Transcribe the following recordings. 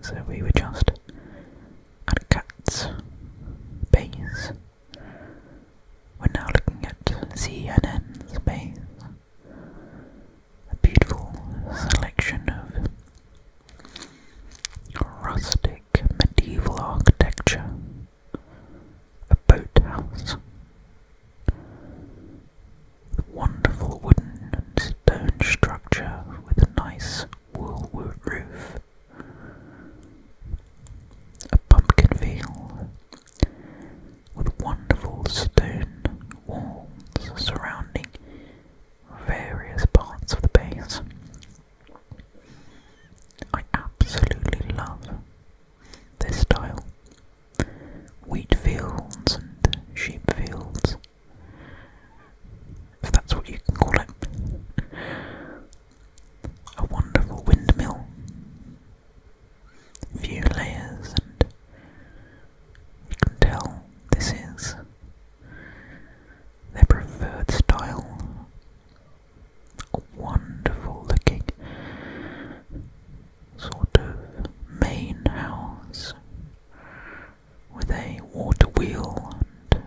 So we were just at a cat's base. We're now looking at CNN's base. A beautiful selection of rustic medieval architecture. A boathouse. Wonderful wooden and stone structure with a nice wool roof. A pumpkin field with wonderful stone walls surrounding various parts of the base. I absolutely love this style. Wheat fields and sheep fields, if that's what you can call it. A wonderful windmill, few layers, and you can tell this is their preferred style. A wonderful looking sort of main house with a water wheel and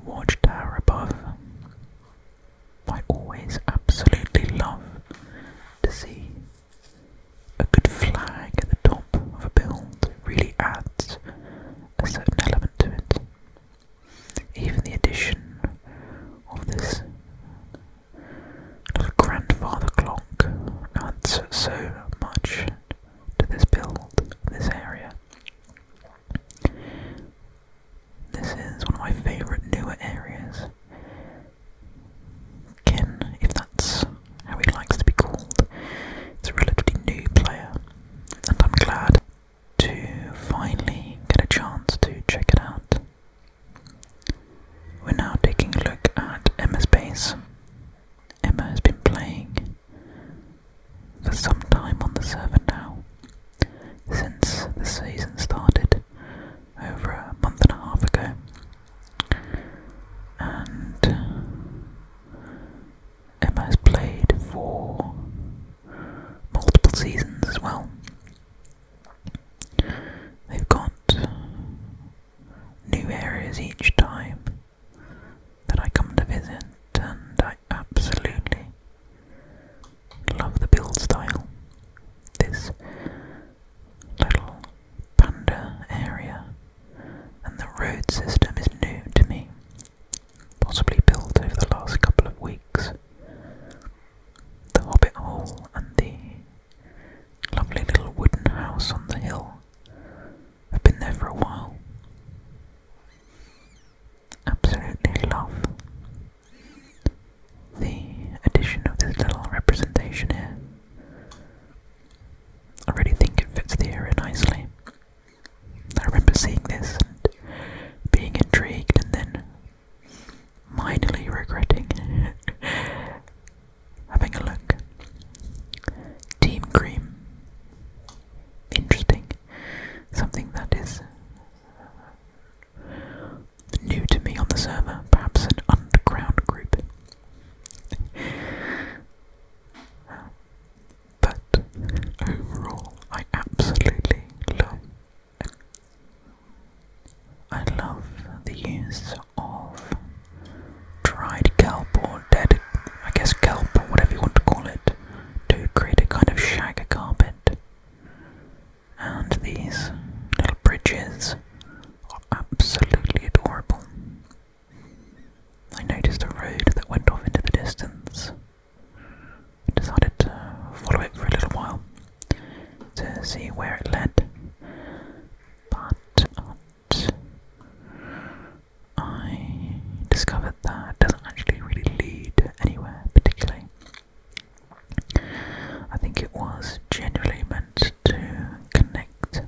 watchtower above. I always absolutely love to see a good flag at the top of a build. It really adds a certain element to it. Even the addition of this little grandfather clock adds so much to this build, this area. This is one of my favourite newer areas. Ken, if that's how he likes to be called, is a relatively new player, and I'm glad to finally get a chance to check it out. We're now taking a look at Emma's base. Emma has been playing for some time on the server now, since the season started over a month and a half ago, and Emma has played for multiple seasons as well. They've got new areas each time that I come to visit, and I absolutely love the build style. This little panda area and the road system is new to me, possibly built over the last couple of weeks. The hobbit hole and the lovely little wooden house on the hill have been there for a while. Absolutely love the addition of this little representation here. I really think it fits the area nicely. I remember seeing this and being intrigued and then minorly regretting having a look. Team Cream. Interesting. Something that is new to me on the server, perhaps an underground group. But overall, I absolutely love it. I love the use of dried kelp or dead, I guess kelp or whatever you want to call it, to create a kind of shag carpet. And these little bridges are absolutely adorable. I noticed a road that went off into the distance. I decided to follow it for a little while to see where it led. But I discovered that it doesn't actually really lead anywhere particularly. I think it was genuinely meant to connect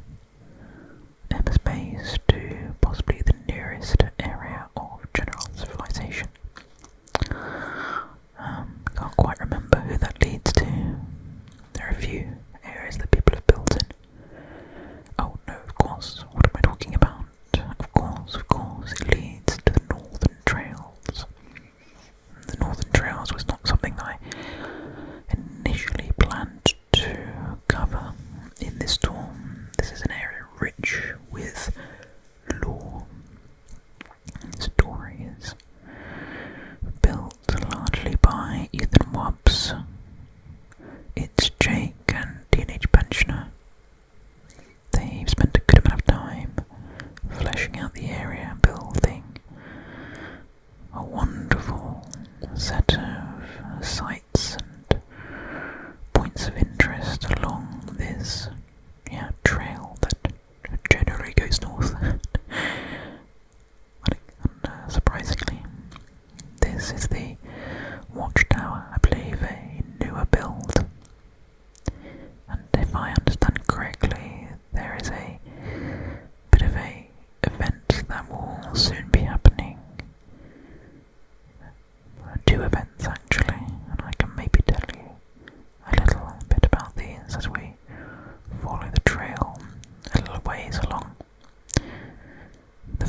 Emma's base to possibly the nearest area of general civilization. Can't quite remember who that leads to. There are a few areas that people have built in. Oh no, of course, what am I talking about? Of course, it leads to the Northern Trails. The Northern Trails was not something that I initially planned to cover in this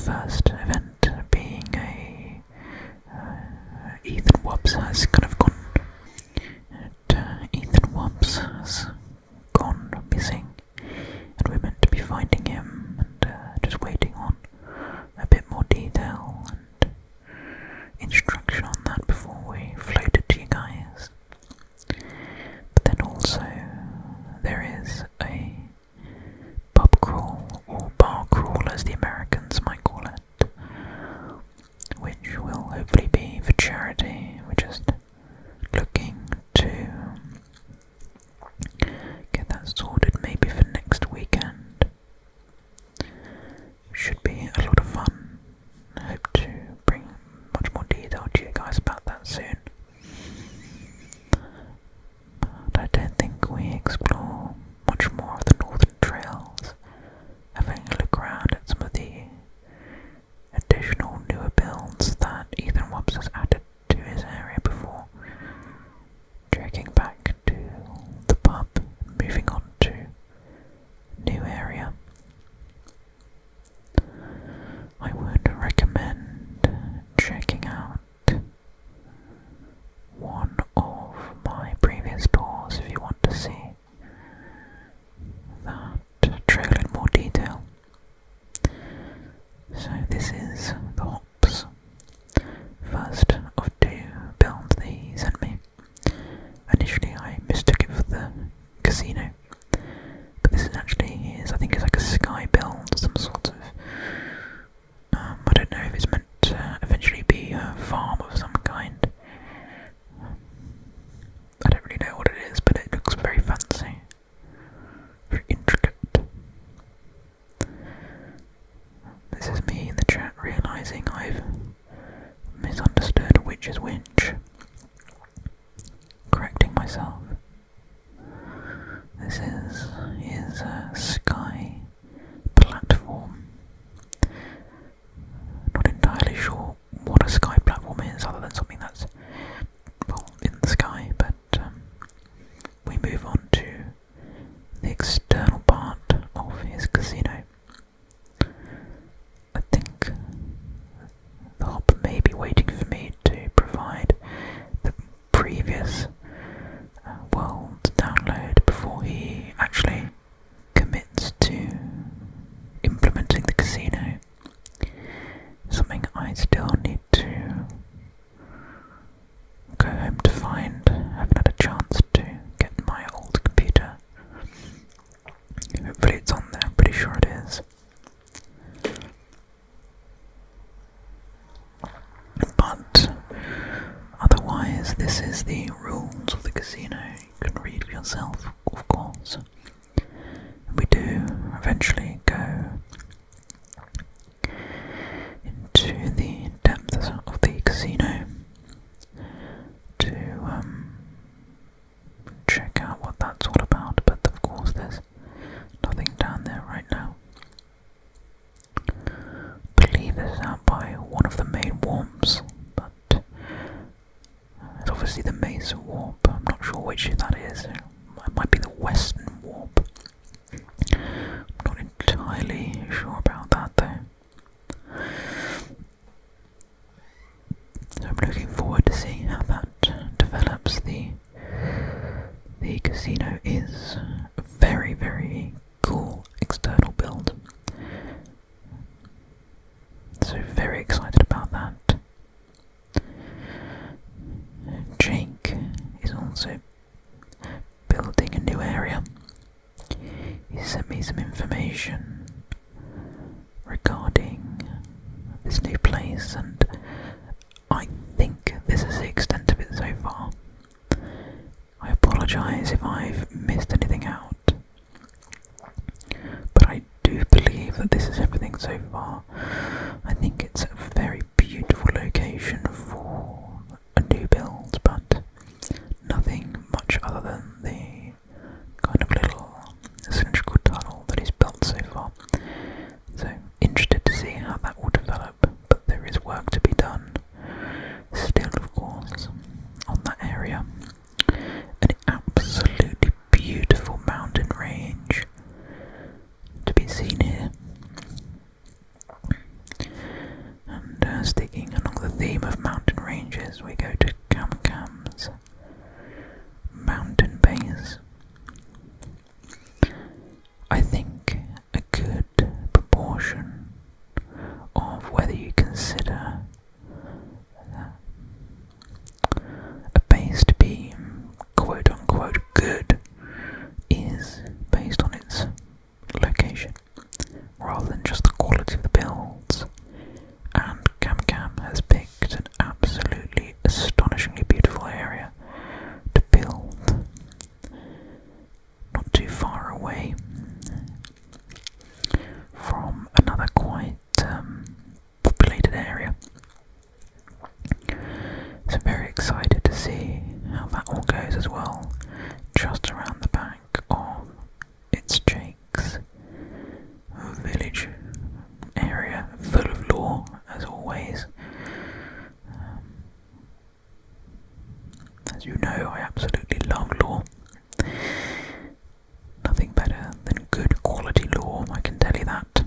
first event being Ethan Wobbs has kind of gone. Ethan Wobbs has gone missing, and we're meant to be finding him and just waiting on a bit more detail and instruction on that before we float it to you guys. But then also there is a pub crawl, or bar crawl as the Americans might call it, which will hopefully be for charity. We're just looking to get that sorted maybe for next weekend. Should be a lot of fun. I hope to bring much more detail to you guys about that soon. But I don't think we explore much more of the northern trails, having a look around at some of the additional newer builds that Ethan Wobbs has added to his area before trekking back to the pub and moving on to a new area. I would recommend checking out one of my previous tours if you want to see that trail in more detail. So this is the hops, first of two builds that he sent me. Initially I mistook it for the casino, but this is actually his, I think it's like a sky build, some sort of, I don't know if it's meant to eventually be a farm of some kind. I don't really know what it is, but it looks very fancy, very intricate. This is me in the chat realising I've misunderstood which is which. Correcting myself. This is his sky platform. Not entirely sure what a sky platform is other than something that's, well, in the sky, but we move on to the external part of his casino. I think the hop may be waiting for me to provide the previous world download before he actually commits to implementing the casino. Something I still need to go home to find. I haven't had a chance to get my old computer. Hopefully it's on there, I'm pretty sure it is. But otherwise, this is the rules of the casino. You can read for yourself, of course. We do eventually go into the depths of the casino to check out what that's all about, but of course there's nothing down there right now. I believe this is out by one of the main warps, but it's obviously the Mesa warp. I'm not sure which that is. It might be the western warp. I'm not entirely sure about that though. So I'm looking forward to seeing how that develops. The casino is a very, very cool external build. So very excited about that. Jake is also building a new area. He sent me some information regarding this new place, and I think this is the extent of it so far. I apologise if I've missed anything out, but I do believe that this is everything so far. I think it's a very beautiful location for a new build, but nothing much other than the kind of little cylindrical tunnel that he's built so far. So interested to see how that will develop, but there is work to be done. away from another quite populated area. So very excited to see how that all goes as well. Just around the back of It's Jake's village area, full of lore as always. As you know, I absolutely love lore. Nothing better than good quality lore, I can tell you that.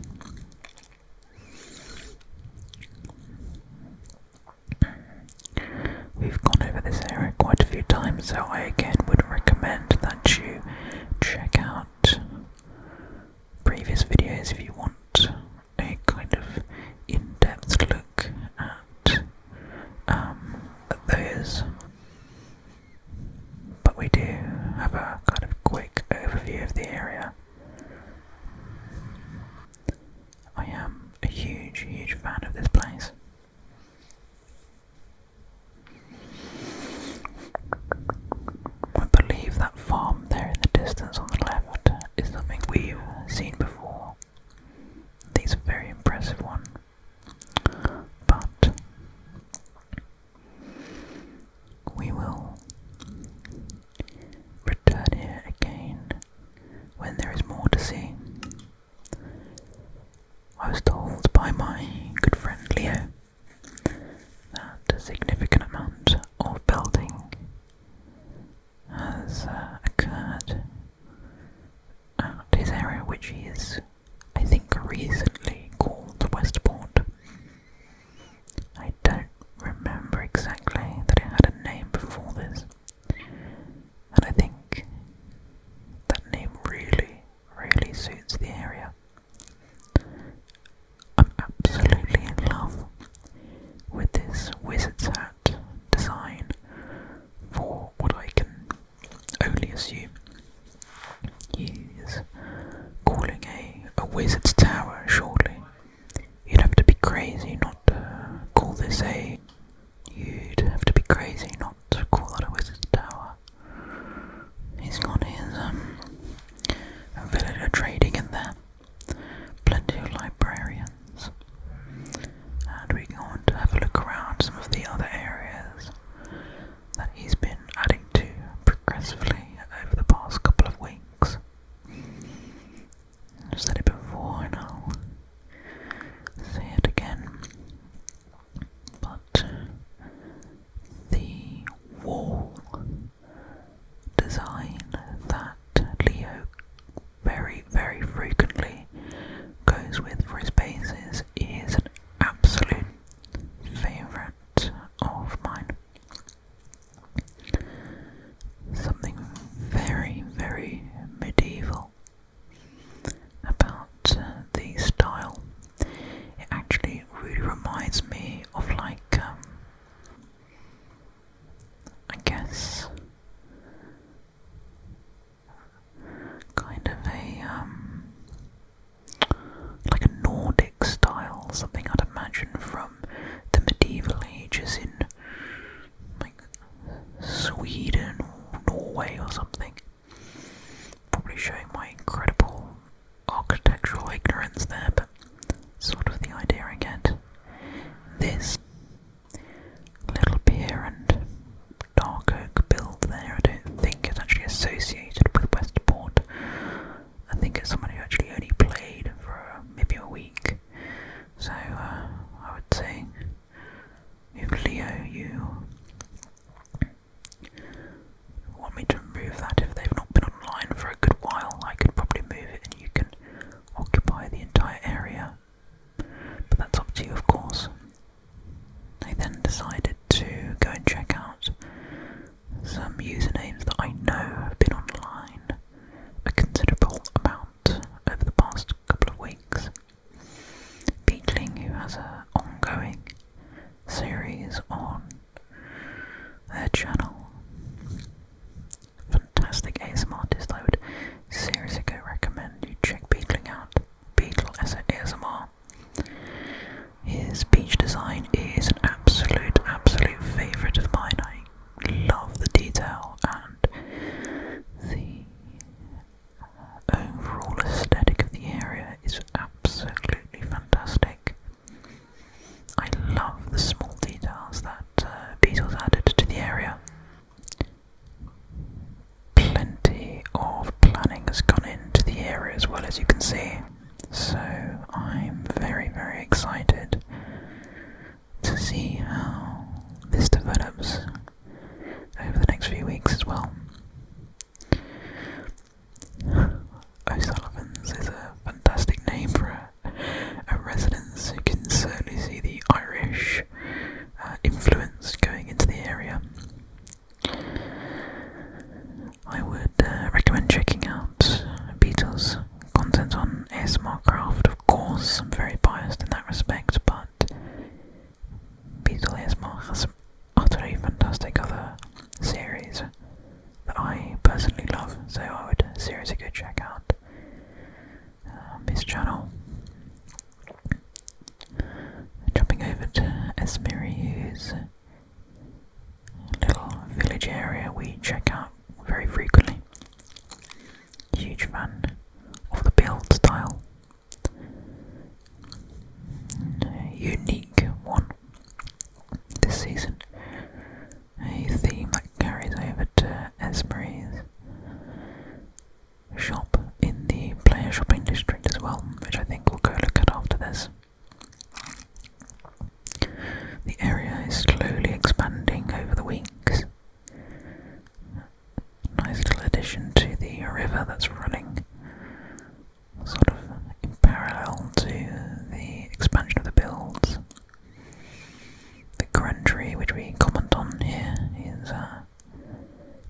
We've gone over this area quite a few times, so I again would recommend that you check out previous videos if you want a kind of in-depth look at those. But we do have a kind of quick overview of the area. I am a huge, huge fan of this place. I believe that farm there in the distance on the left is something we've seen before. I think it's a very impressive one. But we will return here again when there is more to see. I was told by my good friend Leo that a significant amount of building has occurred at his area, which he is, I think, recently called Westport. I don't remember exactly that it had a name before this, and I think that name really, really suits the area. I'm absolutely in love with this wizard's hat design for what I can only assume he is calling a wizard's tower, surely. You'd have to be crazy not to call this a... You'd have to be crazy not to call that a wizard's tower. He's got his villager trading in there. Plenty of librarians. And we go on to have a look around some of the other areas that he's been adding to progressively over the past couple of weeks. I've said it before, and as you can see. So I'm very, very excited to see how this develops over the next few weeks as well. O'Sullivan's is a fantastic name for a residence. You can certainly see the Irish influence going into the area. I would recommend checking out Beetle's content on ASMRcraft, of course. I'm very biased in that respect, but Beetle ASMR has some utterly fantastic other series that I personally love, so I would seriously go check out his channel. Jumping over to Esmeri, whose little village area we check out very frequently. Huge fan of the build style. A unique one this season. A theme that carries over to Esmeri's shop in the player shopping district as well, which I think we'll go look at after this. The area is slowly expanding over the weeks. Nice little addition to the river that's running sort of in parallel to the expansion of the builds. The granary, which we comment on here, is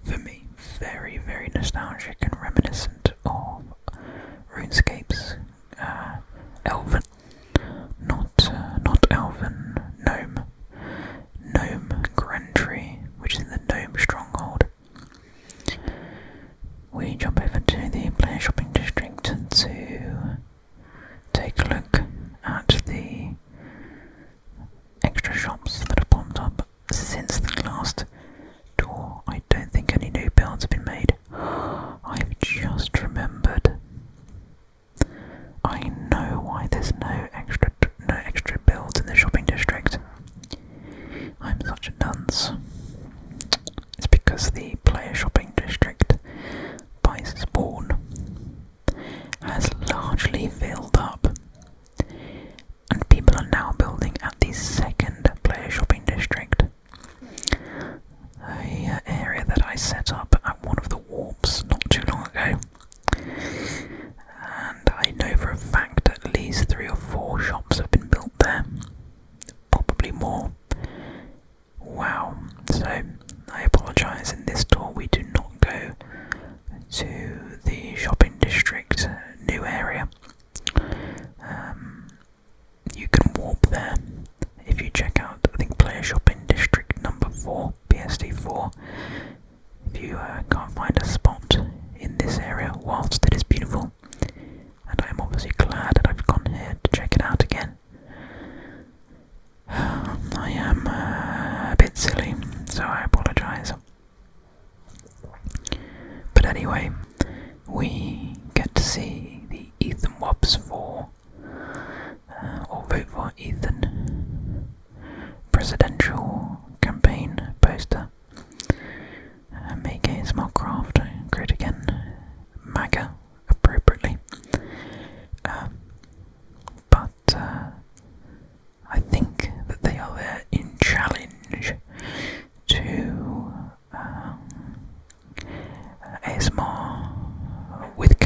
for me very, very nostalgic and reminiscent of RuneScape's elven, not elven, gnome granary, which is in the gnome stronghold. We jump over to the player shopping district to take a look at the extra shops that have popped up since the last tour. I don't think any new builds have been made. I've just remembered. I know why there's no extra builds in the shopping district. I'm such a dunce. It's because the player shopping district by spawn has largely filled up, and people are now building at the second player shopping district, a area that I set up at one of the warps not too long ago, and I know for a fact at least 3 or 4 shops have been built there, probably more. Wow. So I apologise, in this tour we do not go to the shopping district new area. You can warp there if you check out, I think, player shopping district number 4, PSD4. If you can't find a spot in this area whilst it is beautiful, and I'm obviously glad that I've gone here to check it out again. I am a bit silly, so I apologise. But anyway, we get to see the Ethan Wobbs or Vote for Ethan presidential campaign poster. Make ASMRcraft great again. MAGA, appropriately. But I think that they are there in challenge to ASMR with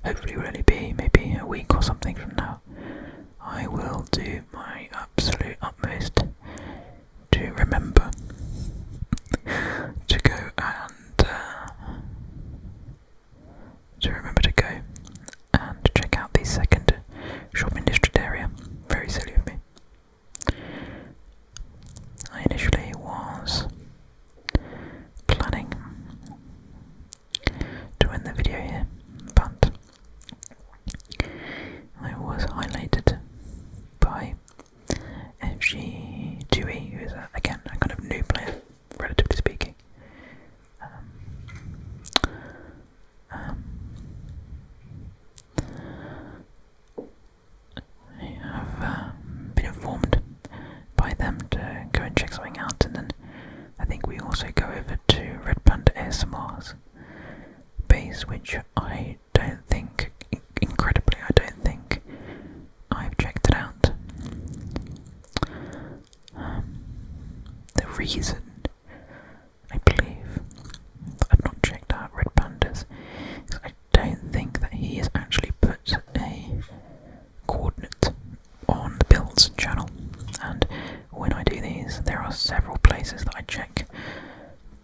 hopefully will only be maybe a week or something from now, I will do my absolute utmost to remember to go and check out the second shopping district area. Very silly of me. I initially was planning to end the video here, but I was highlighted by FG2E, who is again a kind of new player, relatively speaking. I have been informed by them to go and check something out, and then I think we also go over to Red Panda ASMR's base, which I don't think, incredibly, I don't think I've checked it out. The reason I believe that I've not checked out Red Panda's is I don't think that he has actually put a coordinate on the builds channel, and when I do these there are several places that I check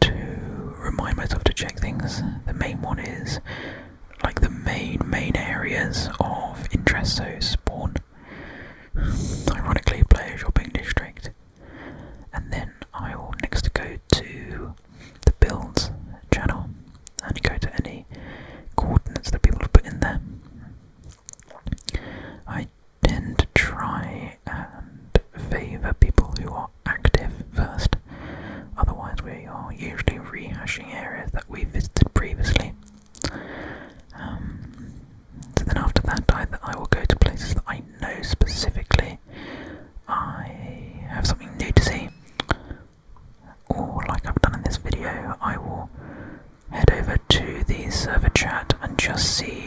to remind myself to check things. The main one is like the main areas of interest, so spawn, ironically player shopping district, and then I will next go to the builds channel and go to any coordinates that people have put in there. I tend to try and favour people who are active first, otherwise we are usually rehashing areas that we visited previously. So then after that I will go to places that I know specifically I have something new to see, or like I've done in this video, I will head over to the server chat and just see